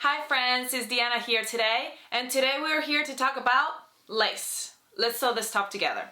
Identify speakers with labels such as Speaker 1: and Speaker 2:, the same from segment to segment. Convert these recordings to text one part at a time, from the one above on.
Speaker 1: Hi friends, it's Deanna here today, and today we're here to talk about lace. Let's sew this top together.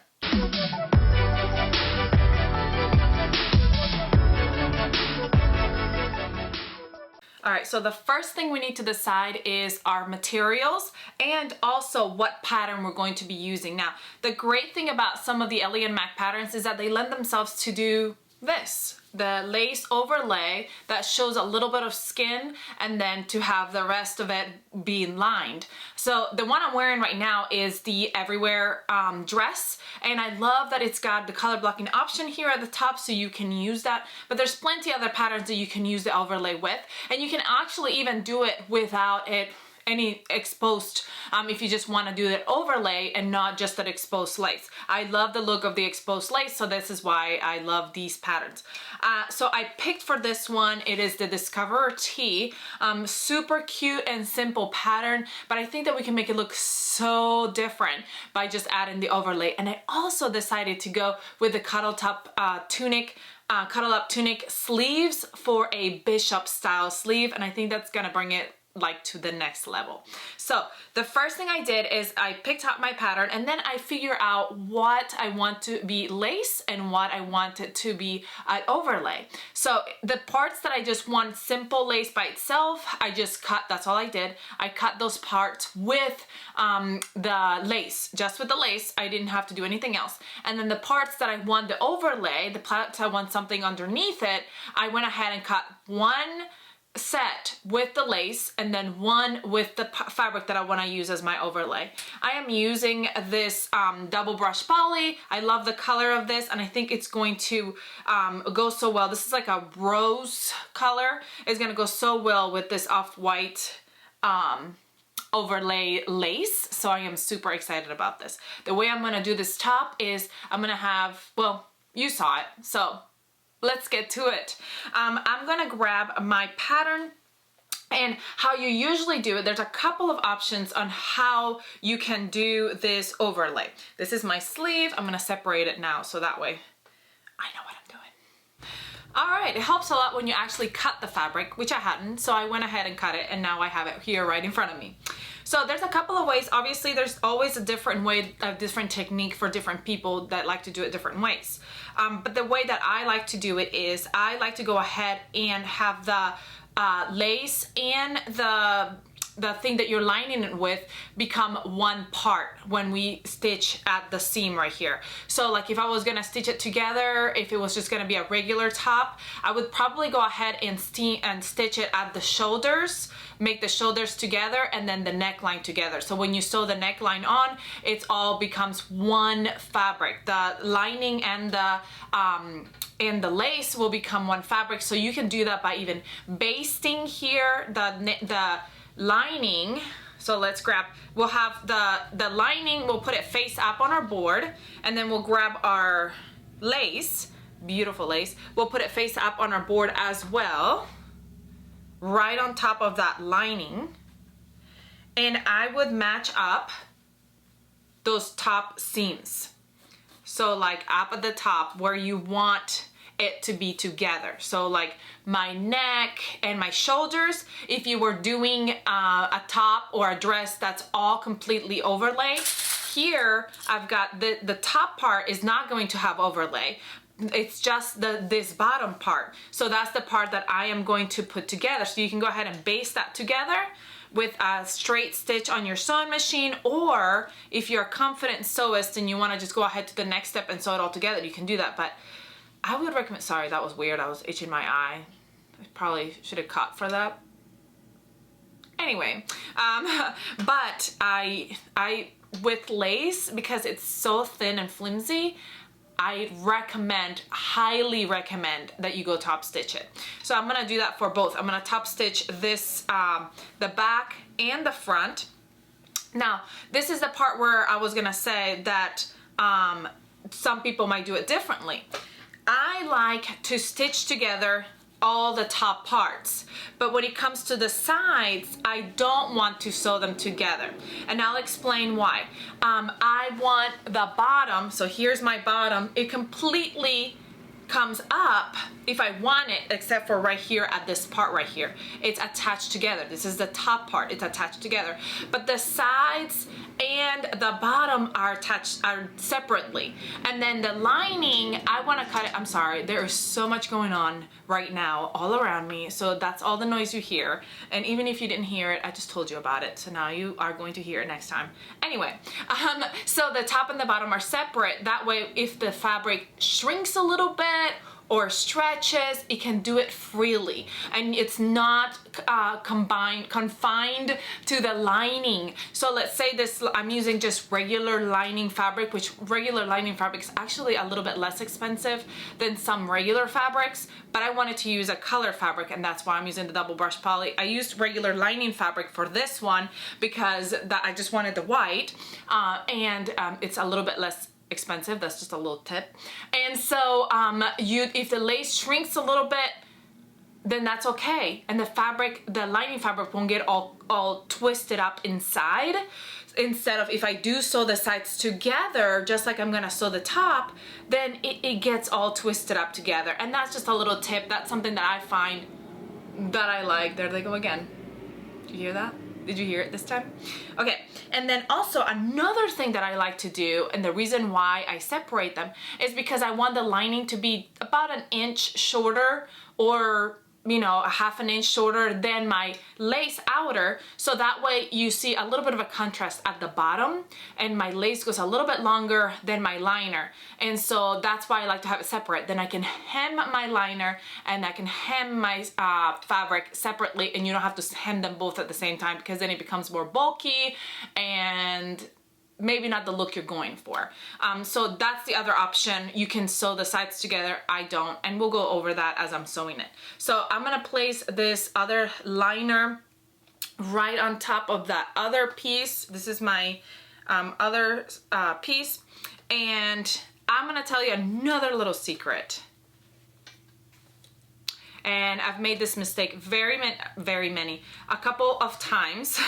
Speaker 1: Alright, so the first thing we need to decide is our materials and also what pattern we're going to be using. Now, the great thing about some of the Ellie and Mac patterns is that they lend themselves to do this, the lace overlay that shows a little bit of skin and then to have the rest of it being lined. So the one I'm wearing right now is the Everywhere dress, and I love that it's got the color blocking option here at the top so you can use that, but there's plenty other patterns that you can use the overlay with, and you can actually even do it without it any exposed if you just want to do that overlay and not just that exposed lace. I love the look of the exposed lace, so this is why I love these patterns. So I picked for this one, it is the Discoverer Tee. Super cute and simple pattern, but I think that we can make it look so different by just adding the overlay. And I also decided to go with the cuddle up tunic sleeves for a bishop style sleeve, and I think that's gonna bring it like to the next level. So the first thing I did is I picked out my pattern, and then I figure out what I want to be lace and what I want it to be an overlay. So the parts that I just want simple lace by itself, I just cut. That's all I did. I cut those parts with the lace, just with the lace. I didn't have to do anything else. And then the parts that I want the overlay, the parts I want something underneath it, I went ahead and cut one set with the lace and then one with the fabric that I want to use as my overlay. I am using this double brush poly. I love the color of this, and I think it's going to go so well. This is like a rose color. It's going to go so well with this off-white overlay lace, so I am super excited about this. The way I'm going to do this top is I'm going to have, well, you saw it, so let's get to it. I'm gonna grab my pattern, and how you usually do it, there's a couple of options on how you can do this overlay. This is my sleeve. I'm gonna separate it now so that way I know what I'm doing. All right, it helps a lot when you actually cut the fabric, which I hadn't, so I went ahead and cut it, and now I have it here right in front of me. So there's a couple of ways. Obviously, there's always a different way, a different technique for different people that like to do it different ways. But the way that I like to do it is I like to go ahead and have the lace and the thing that you're lining it with become one part when we stitch at the seam right here. So like if I was gonna stitch it together, if it was just gonna be a regular top, I would probably go ahead and stitch it at the shoulders, make the shoulders together and then the neckline together. So when you sew the neckline on, it all becomes one fabric. The lining and the lace will become one fabric. So you can do that by even basting here the lining. So let's grab, we'll have the lining, we'll put it face up on our board, and then we'll grab our lace, beautiful lace, we'll put it face up on our board as well, right on top of that lining. And I would match up those top seams. So like up at the top where you want it to be together. So like my neck and my shoulders, if you were doing a top or a dress that's all completely overlay, here I've got the top part is not going to have overlay. It's just this bottom part. So that's the part that I am going to put together. So you can go ahead and baste that together with a straight stitch on your sewing machine, or if you're a confident sewist and you want to just go ahead to the next step and sew it all together, you can do that. But I would recommend, sorry, that was weird. I was itching my eye. I probably should have cut for that. Anyway, but I with lace, because it's so thin and flimsy, I recommend, highly recommend that you go top stitch it. So I'm gonna do that for both. I'm gonna top stitch this, the back and the front. Now, this is the part where I was gonna say that some people might do it differently. I like to stitch together all the top parts, but when it comes to the sides, I don't want to sew them together, and I'll explain why. I want the bottom, so here's my bottom, it completely comes up, if I want it, except for right here at this part right here, it's attached together. This is the top part, it's attached together. But the sides and the bottom are separately. And then the lining, I want to cut it. I'm sorry, there is so much going on right now all around me, so that's all the noise you hear. And even if you didn't hear it, I just told you about it, so now you are going to hear it next time. Anyway, so the top and the bottom are separate. That way, if the fabric shrinks a little bit or stretches, it can do it freely, and it's not confined to the lining. So let's say this, I'm using just regular lining fabric, which regular lining fabric is actually a little bit less expensive than some regular fabrics, but I wanted to use a color fabric, and that's why I'm using the double brush poly. I used regular lining fabric for this one because I just wanted the white, and it's a little bit less expensive. That's just a little tip. And so if the lace shrinks a little bit, then that's okay, and the lining fabric won't get all twisted up inside. Instead of, if I do sew the sides together just like I'm gonna sew the top, then it gets all twisted up together. And that's just a little tip. That's something that I find that I like. There they go again. Did you hear that? Did you hear it this time? Okay, and then also another thing that I like to do, and the reason why I separate them, is because I want the lining to be about an inch shorter, or you know, a half an inch shorter than my lace outer, so that way you see a little bit of a contrast at the bottom, and my lace goes a little bit longer than my liner, and so that's why I like to have it separate. Then I can hem my liner and I can hem my fabric separately, and you don't have to hem them both at the same time, because then it becomes more bulky and maybe not the look you're going for. So that's the other option. You can sew the sides together. I don't, and we'll go over that as I'm sewing it. So I'm gonna place this other liner right on top of that other piece. This is my other piece, and I'm gonna tell you another little secret. And I've made this mistake a couple of times.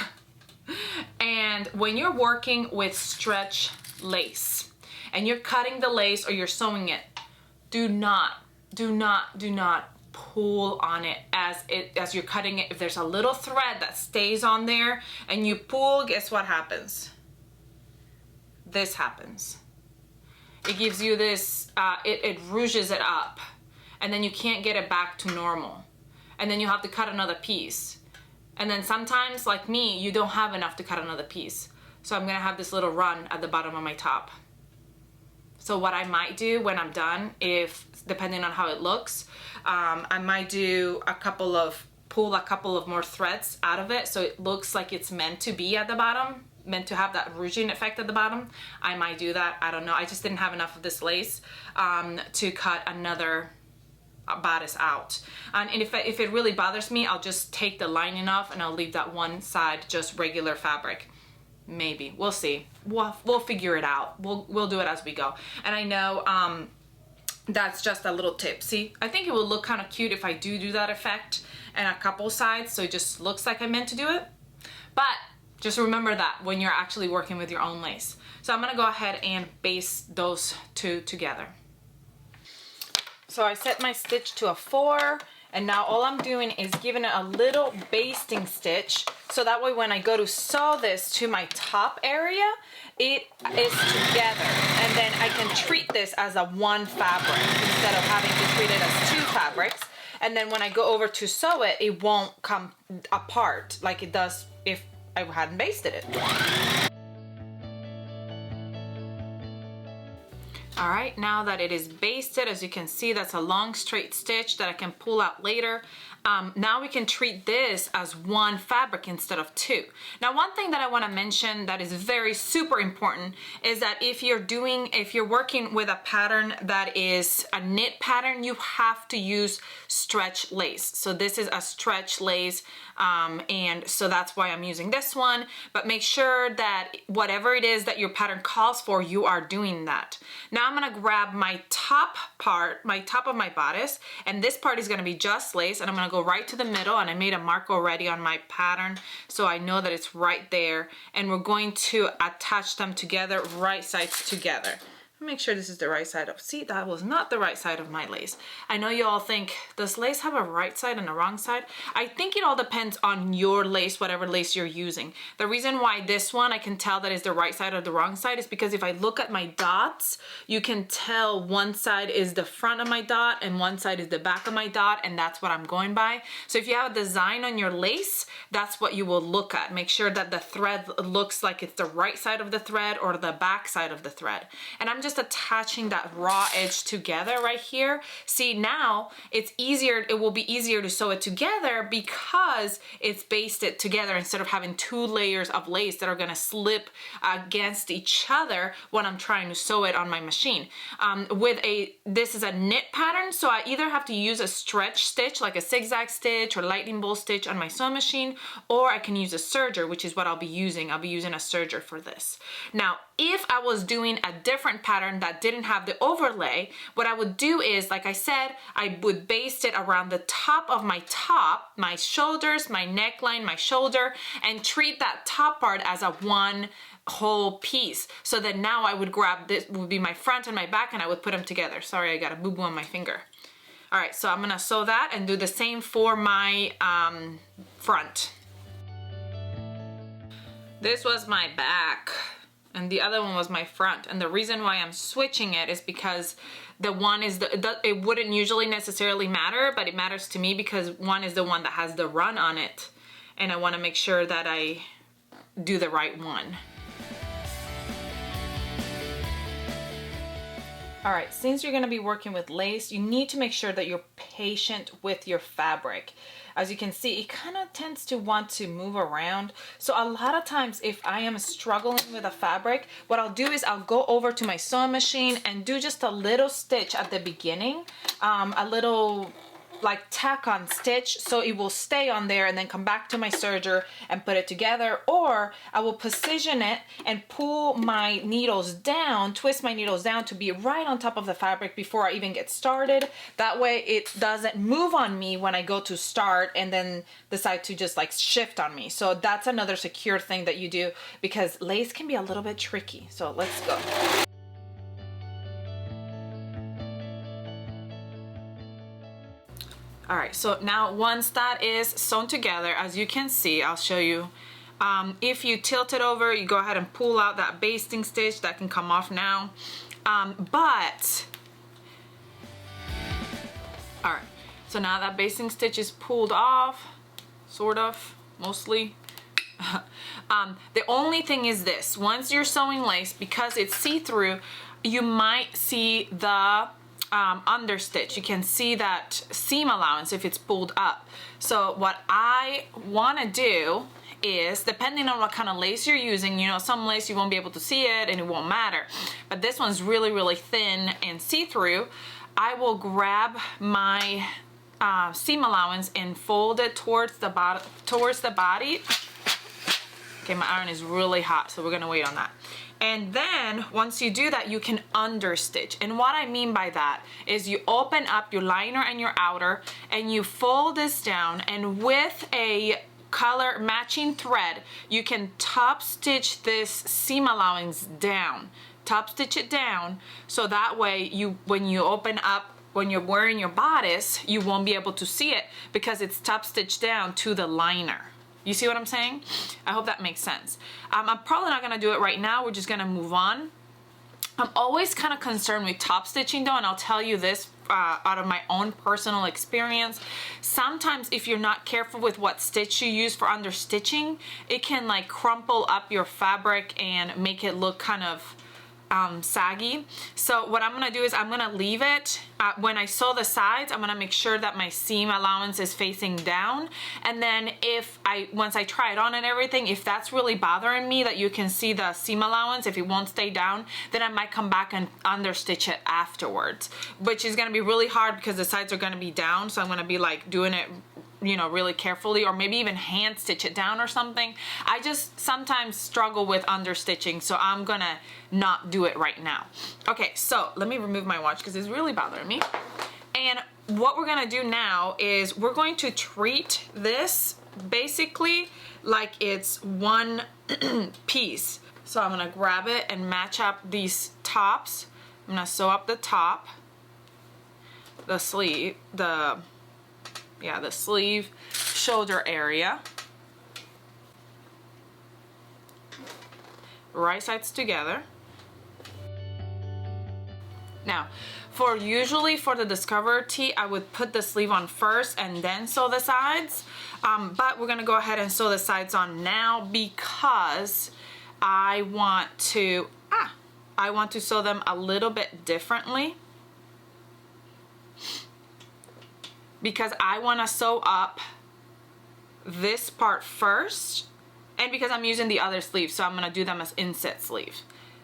Speaker 1: And when you're working with stretch lace and you're cutting the lace or you're sewing it, do not pull on it as you're cutting it. If there's a little thread that stays on there and you pull, guess what happens? This happens. It gives you this, it rouges it up, and then you can't get it back to normal. And then you have to cut another piece. And then sometimes, like me, you don't have enough to cut another piece. So I'm gonna have this little run at the bottom of my top. So what I might do when I'm done, depending on how it looks, I might do pull a couple of more threads out of it, so it looks like it's meant to be at the bottom, meant to have that rouging effect at the bottom. I might do that, I don't know. I just didn't have enough of this lace to cut another bodice out. And if it really bothers me, I'll just take the lining off and I'll leave that one side just regular fabric. Maybe, we'll see. We'll figure it out. We'll do it as we go. And I know that's just a little tip. See, I think it will look kind of cute if I do that effect and a couple sides, so it just looks like I meant to do it. But just remember that when you're actually working with your own lace. So I'm gonna go ahead and baste those two together. So I set my stitch to a 4, and now all I'm doing is giving it a little basting stitch, so that way when I go to sew this to my top area, it is together, and then I can treat this as a one fabric instead of having to treat it as 2 fabrics. And then when I go over to sew it, it won't come apart like it does if I hadn't basted it. All right, now that it is basted, as you can see, that's a long straight stitch that I can pull out later. Now we can treat this as one fabric instead of 2. Now, one thing that I want to mention that is very super important is that if you're working with a pattern that is a knit pattern, you have to use stretch lace. So this is a stretch lace, and so that's why I'm using this one. But make sure that whatever it is that your pattern calls for, you are doing that. Now I'm gonna grab my top part, my top of my bodice, and this part is gonna be just lace, and I'm gonna go right to the middle, and I made a mark already on my pattern so I know that it's right there, and we're going to attach them together, right sides together. Make sure this is the right side of, see, that was not the right side of my lace. I know you all think, does lace have a right side and a wrong side? I think it all depends on your lace, whatever lace you're using. The reason why this one I can tell that is the right side or the wrong side is because if I look at my dots, you can tell one side is the front of my dot and one side is the back of my dot, and that's what I'm going by. So if you have a design on your lace, that's what you will look at. Make sure that the thread looks like it's the right side of the thread or the back side of the thread. And I'm just attaching that raw edge together right here. See, now it's easier, it will be easier to sew it together because it's basted together instead of having 2 layers of lace that are gonna slip against each other when I'm trying to sew it on my machine. This is a knit pattern, so I either have to use a stretch stitch like a zigzag stitch or lightning bolt stitch on my sewing machine, or I can use a serger, which is what I'll be using. I'll be using a serger for this. Now, if I was doing a different pattern that didn't have the overlay, what I would do is, like I said, I would baste it around the top of my top, my shoulders, my neckline, my shoulder, and treat that top part as a one whole piece. So that now I would grab, this would be my front and my back, and I would put them together. Sorry, I got a boo-boo on my finger. All right, so I'm gonna sew that and do the same for my front. This was my back, and the other one was my front. And the reason why I'm switching it is because the one is it wouldn't usually necessarily matter, but it matters to me because one is the one that has the run on it, and I want to make sure that I do the right one. All right, since you're gonna be working with lace, you need to make sure that you're patient with your fabric. As you can see, it kind of tends to want to move around. So a lot of times if I am struggling with a fabric, what I'll do is I'll go over to my sewing machine and do just a little stitch at the beginning, a little like tack on stitch, so it will stay on there, and then come back to my serger and put it together. Or I will position it and pull my needles down, twist my needles down to be right on top of the fabric before I even get started. That way it doesn't move on me when I go to start and then decide to just like shift on me. So that's another secure thing that you do, because lace can be a little bit tricky. So let's go. All right, so now once that is sewn together, as you can see, I'll show you. If you tilt it over, you go ahead and pull out that basting stitch. That can come off now. All right, so now that basting stitch is pulled off, sort of, mostly. The only thing is this, once you're sewing lace, because it's see-through, you might see the understitch. You can see that seam allowance if it's pulled up. So what I want to do is, depending on what kind of lace you're using, you know, some lace you won't be able to see it and it won't matter, but this one's really, really thin and see-through. I will grab my seam allowance and fold it towards the body. Okay, my iron is really hot, so we're gonna wait on that. And then once you do that, you can understitch. And what I mean by that is you open up your liner and your outer and you fold this down, and with a color matching thread, you can top stitch this seam allowance down. Top stitch it down, so that way when you open up, when you're wearing your bodice, you won't be able to see it because it's top stitched down to the liner. You see what I'm saying? I hope that makes sense. I'm probably not gonna do it right now. We're just gonna move on. I'm always kind of concerned with top stitching though, and I'll tell you this out of my own personal experience. Sometimes if you're not careful with what stitch you use for understitching, it can like crumple up your fabric and make it look kind of saggy. So what I'm gonna do is I'm gonna leave it, when I sew the sides, I'm gonna make sure that my seam allowance is facing down, and then once I try it on and everything, if that's really bothering me that you can see the seam allowance, if it won't stay down, then I might come back and understitch it afterwards, which is gonna be really hard because the sides are gonna be down, so I'm gonna be like doing it, you know, really carefully, or maybe even hand stitch it down or something. I just sometimes struggle with understitching, so I'm gonna not do it right now. Okay, so let me remove my watch because it's really bothering me. And what we're gonna do now is we're going to treat this basically like it's one piece. So I'm gonna grab it and match up these tops I'm gonna sew up the top, the sleeve, the sleeve, shoulder area. Right sides together. Now, usually for the Discover tee, I would put the sleeve on first and then sew the sides. But we're gonna go ahead and sew the sides on now because I want to sew them a little bit differently. Because I wanna sew up this part first, and because I'm using the other sleeve, so I'm gonna do them as inset sleeves.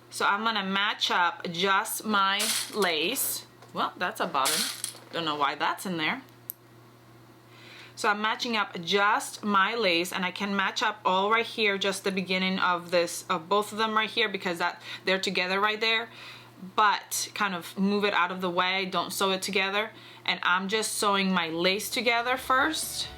Speaker 1: So I'm gonna match up just my lace. Well, that's a button. Don't know why that's in there. So I'm matching up just my lace, and I can match up all right here, just the beginning of both of them right here, because they're together right there. But kind of move it out of the way, don't sew it together. And I'm just sewing my lace together first,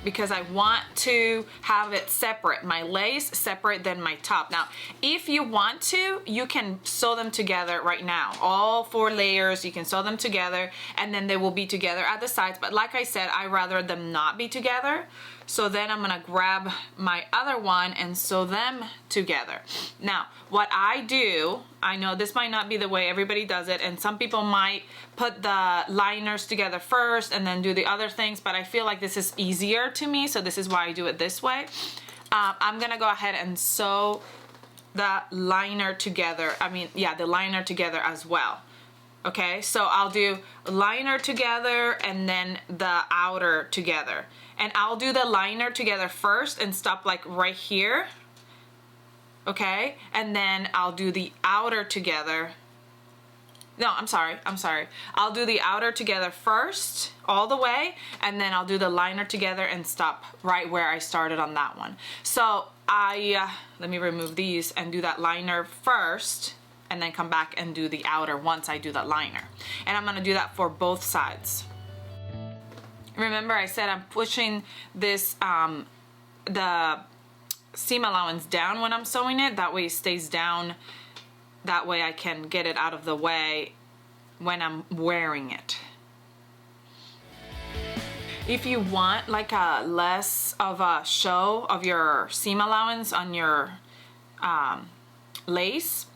Speaker 1: because I want to have it separate, my lace separate than my top. Now, if you want to, you can sew them together right now. All 4 layers, you can sew them together, and then they will be together at the sides. But like I said, I rather them not be together. So then I'm gonna grab my other one and sew them together. Now, what I do, I know this might not be the way everybody does it, and some people might put the liners together first and then do the other things, but I feel like this is easier to me, so this is why I do it this way. I'm gonna go ahead and sew the liner together, the liner together as well. Okay, so I'll do liner together and then the outer together. And I'll do the liner together first and stop like right here. Okay, and then I'll do the outer together. No, I'm sorry. I'll do the outer together first, all the way, and then I'll do the liner together and stop right where I started on that one. So let me remove these and do that liner first, and then come back and do the outer once I do that liner. And I'm gonna do that for both sides. Remember I said I'm pushing this, the seam allowance down when I'm sewing it, that way it stays down. That way I can get it out of the way when I'm wearing it. If you want like a less of a show of your seam allowance on your lace,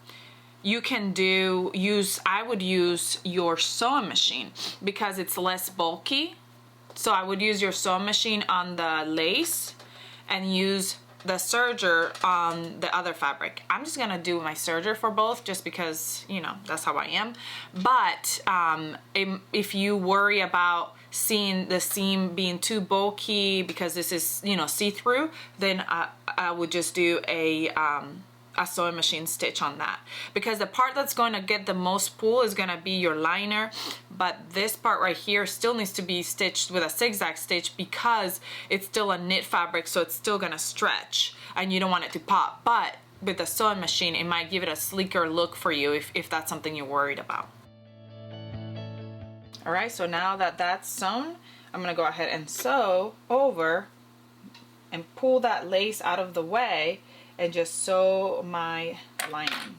Speaker 1: you can I would use your sewing machine because it's less bulky. So I would use your sewing machine on the lace and use the serger on the other fabric. I'm just gonna do my serger for both just because, you know, that's how I am. But if you worry about seeing the seam being too bulky because this is, you know, see-through, then I would just do a sewing machine stitch on that, because the part that's going to get the most pull is going to be your liner, but this part right here still needs to be stitched with a zigzag stitch because it's still a knit fabric, so it's still going to stretch and you don't want it to pop. But with the sewing machine, it might give it a sleeker look for you if that's something you're worried about. All right, so now that that's sewn, I'm going to go ahead and sew over and pull that lace out of the way and just sew my lining.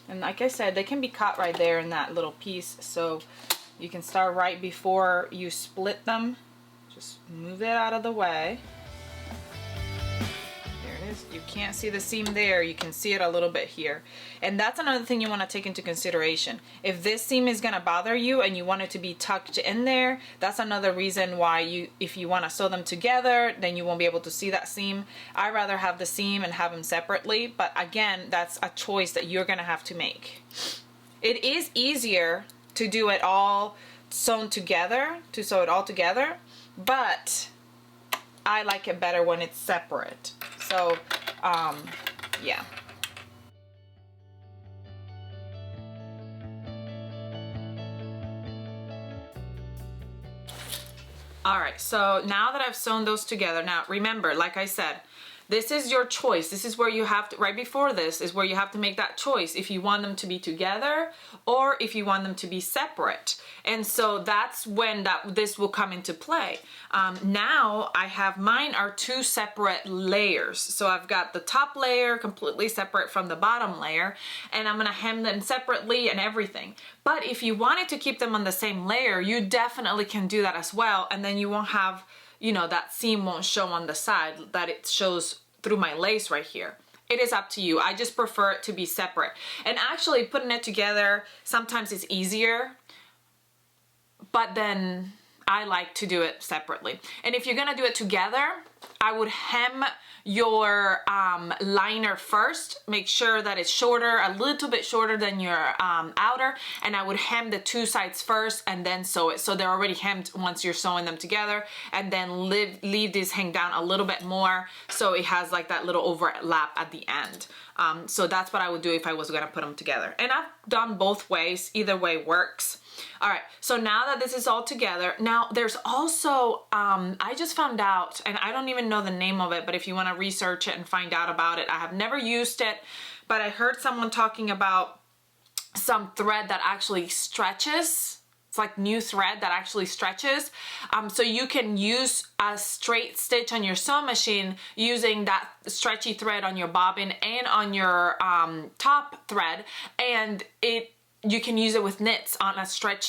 Speaker 1: And like I said, they can be cut right there in that little piece, so you can start right before you split them. Just move it out of the way. There it is. You can't see the seam there, you can see it a little bit here. And that's another thing you want to take into consideration. If this seam is going to bother you and you want it to be tucked in there, that's another reason why if you want to sew them together, then you won't be able to see that seam. I'd rather have the seam and have them separately, but again, that's a choice that you're going to have to make. It is easier to do it all sewn together, to sew it all together, but I like it better when it's separate. So, yeah. All right, so now that I've sewn those together, now remember, like I said, this is your choice. This is where you have to, right before this is where you have to make that choice if you want them to be together or if you want them to be separate. And so that's when this will come into play. Now I have, mine are two separate layers. So I've got the top layer completely separate from the bottom layer, and I'm gonna hem them separately and everything. But if you wanted to keep them on the same layer, you definitely can do that as well. And then you won't have, you know, that seam won't show on the side that it shows through my lace right here. It is up to you. I just prefer it to be separate. And actually putting it together, sometimes it's easier, but then I like to do it separately. And if you're gonna do it together, I would hem your liner first. Make sure that it's shorter, a little bit shorter than your outer, and I would hem the two sides first and then sew it. So they're already hemmed once you're sewing them together, and then leave this hang down a little bit more so it has like that little overlap at the end. So that's what I would do if I was gonna put them together. And I've done both ways, either way works. All right, so now that this is all together, now there's also, I just found out, and I don't even know the name of it, but if you want to research it and find out about it, I have never used it, but I heard someone talking about some thread that actually stretches. It's like new thread that actually stretches. So you can use a straight stitch on your sewing machine using that stretchy thread on your bobbin and on your top thread, and you can use it with knits on a straight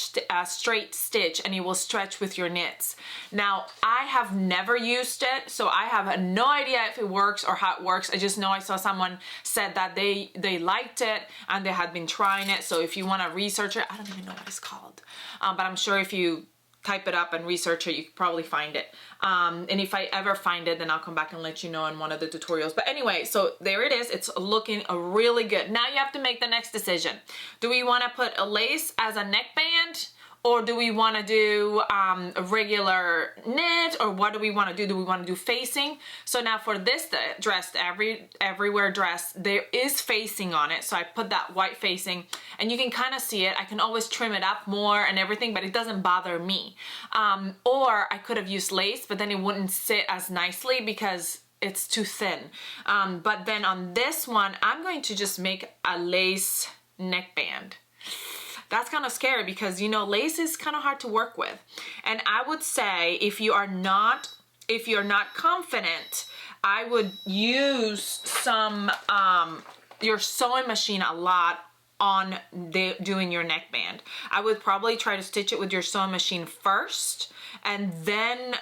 Speaker 1: stitch, and it will stretch with your knits. Now, I have never used it, so I have no idea if it works or how it works. I just know I saw someone said that they liked it and they had been trying it. So if you want to research it, I don't even know what it's called, but I'm sure if you type it up and research it, you can probably find it. And if I ever find it, then I'll come back and let you know in one of the tutorials. But anyway, so there it is. It's looking really good. Now you have to make the next decision. Do we want to put a lace as a neckband? Or do we want to do a regular knit, or what do we want to do? Do we want to do facing? So now for this dress, everywhere dress, there is facing on it. So I put that white facing, and you can kind of see it. I can always trim it up more and everything, but it doesn't bother me. Or I could have used lace, but then it wouldn't sit as nicely because it's too thin. But then on this one, I'm going to just make a lace neckband. That's kind of scary because, you know, lace is kind of hard to work with. And I would say if you're not confident, I would use some, your sewing machine a lot on doing your neckband. I would probably try to stitch it with your sewing machine first and then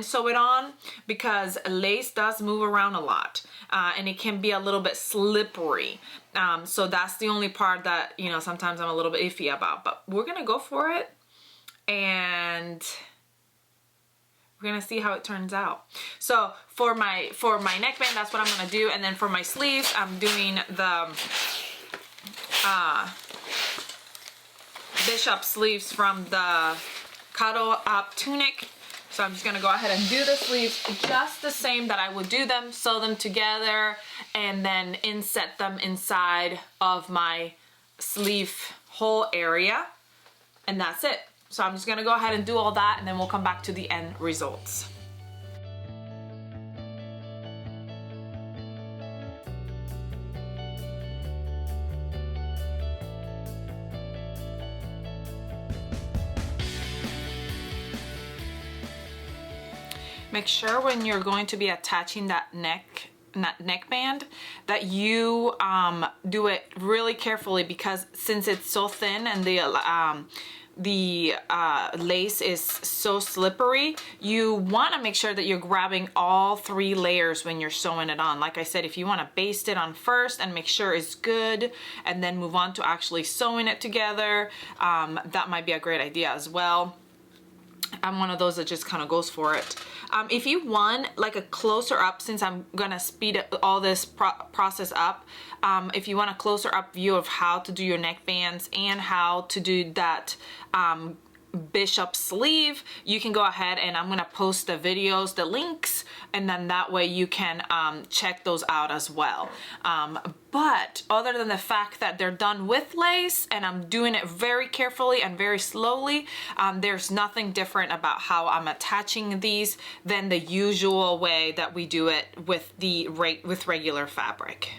Speaker 1: sew it on, because lace does move around a lot and it can be a little bit slippery. So that's the only part that, you know, sometimes I'm a little bit iffy about, but we're gonna go for it and we're gonna see how it turns out. So for my neckband, that's what I'm gonna do. And then for my sleeves, I'm doing the bishop sleeves from the cuddle up tunic. So I'm just gonna go ahead and do the sleeves just the same that I would do them, sew them together, and then inset them inside of my sleeve hole area, and that's it. So I'm just gonna go ahead and do all that, and then we'll come back to the end results. Make sure when you're going to be attaching that neckband that you do it really carefully, because since it's so thin and the lace is so slippery, you want to make sure that you're grabbing all 3 layers when you're sewing it on. Like I said, if you want to baste it on first and make sure it's good and then move on to actually sewing it together, that might be a great idea as well. I'm one of those that just kind of goes for it. If you want like a closer up, since I'm gonna speed all this process up, if you want a closer up view of how to do your neckbands and how to do that bishop sleeve, you can go ahead and I'm gonna post the videos, the links, and then that way you can check those out as well. But other than the fact that they're done with lace and I'm doing it very carefully and very slowly, there's nothing different about how I'm attaching these than the usual way that we do it with regular fabric.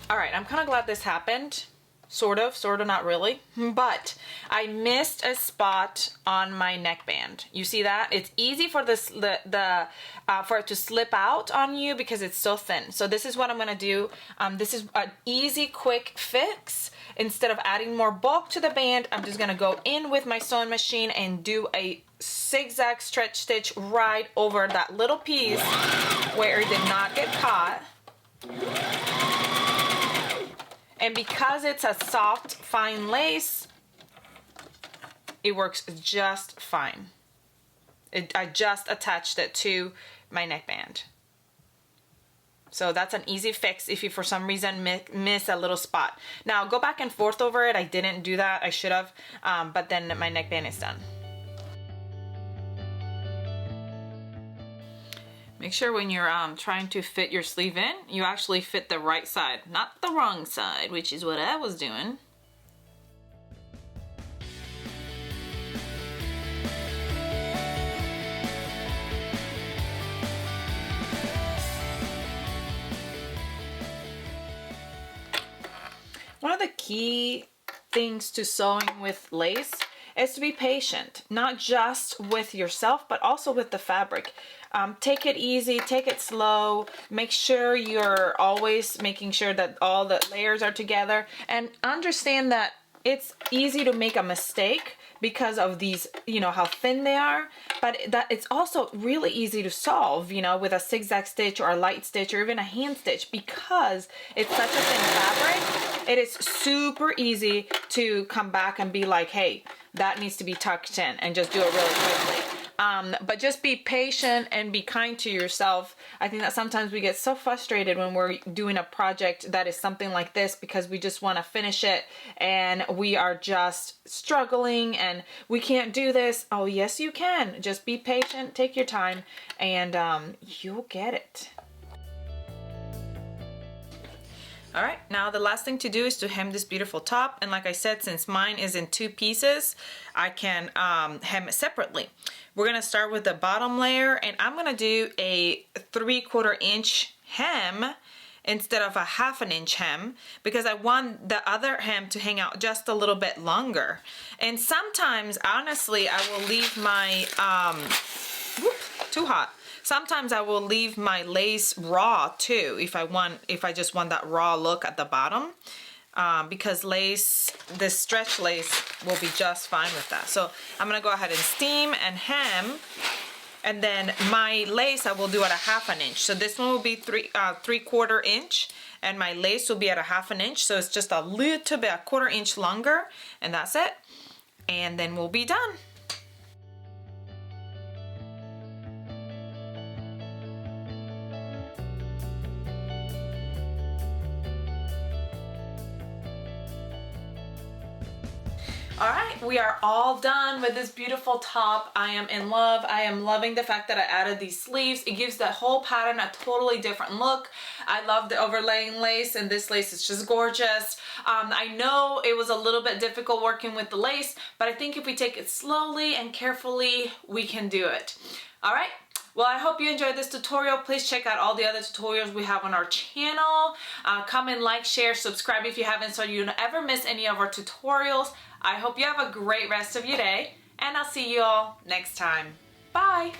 Speaker 1: All right, I'm kind of glad this happened. Sort of, not really. But I missed a spot on my neckband. You see that? It's easy for this for it to slip out on you because it's so thin. So this is what I'm gonna do. This is an easy, quick fix. Instead of adding more bulk to the band, I'm just gonna go in with my sewing machine and do a zigzag stretch stitch right over that little piece where it did not get caught. And because it's a soft, fine lace, it works just fine. I just attached it to my neckband. So that's an easy fix if you for some reason miss a little spot. Now go back and forth over it. I didn't do that. I should have, but then my neckband is done. Make sure when you're trying to fit your sleeve in, you actually fit the right side, not the wrong side, which is what I was doing. One of the key things to sewing with lace is to be patient, not just with yourself, but also with the fabric. Take it easy, take it slow, make sure you're always making sure that all the layers are together, and understand that it's easy to make a mistake because of these, you know, how thin they are, but that it's also really easy to solve, you know, with a zigzag stitch or a light stitch or even a hand stitch. Because it's such a thin fabric, it is super easy to come back and be like, hey, that needs to be tucked in, and just do it really quickly. But just be patient and be kind to yourself. I think that sometimes we get so frustrated when we're doing a project that is something like this because we just want to finish it and we are just struggling and we can't do this. Oh, yes, you can. Just be patient, take your time, and you'll get it. All right, now the last thing to do is to hem this beautiful top. And like I said, since mine is in 2 pieces, I can hem it separately. We're gonna start with the bottom layer, and I'm gonna do a 3/4 inch hem instead of a 1/2 inch hem because I want the other hem to hang out just a little bit longer. And sometimes, honestly, I will leave my, too hot. Sometimes I will leave my lace raw too if I just want that raw look at the bottom, because this stretch lace will be just fine with that. So I'm gonna go ahead and steam and hem, and then my lace I will do at a 1/2 inch. So this one will be 3/4 inch, and my lace will be at a 1/2 inch. So it's just a little bit, a 1/4 inch longer, and that's it. And then we'll be done. All right, we are all done with this beautiful top. I am in love. I am loving the fact that I added these sleeves. It gives the whole pattern a totally different look. I love the overlaying lace, and this lace is just gorgeous. I know it was a little bit difficult working with the lace, but I think if we take it slowly and carefully, we can do it. All right. Well, I hope you enjoyed this tutorial. Please check out all the other tutorials we have on our channel. Comment, like, share, subscribe if you haven't so you don't ever miss any of our tutorials. I hope you have a great rest of your day, and I'll see you all next time. Bye!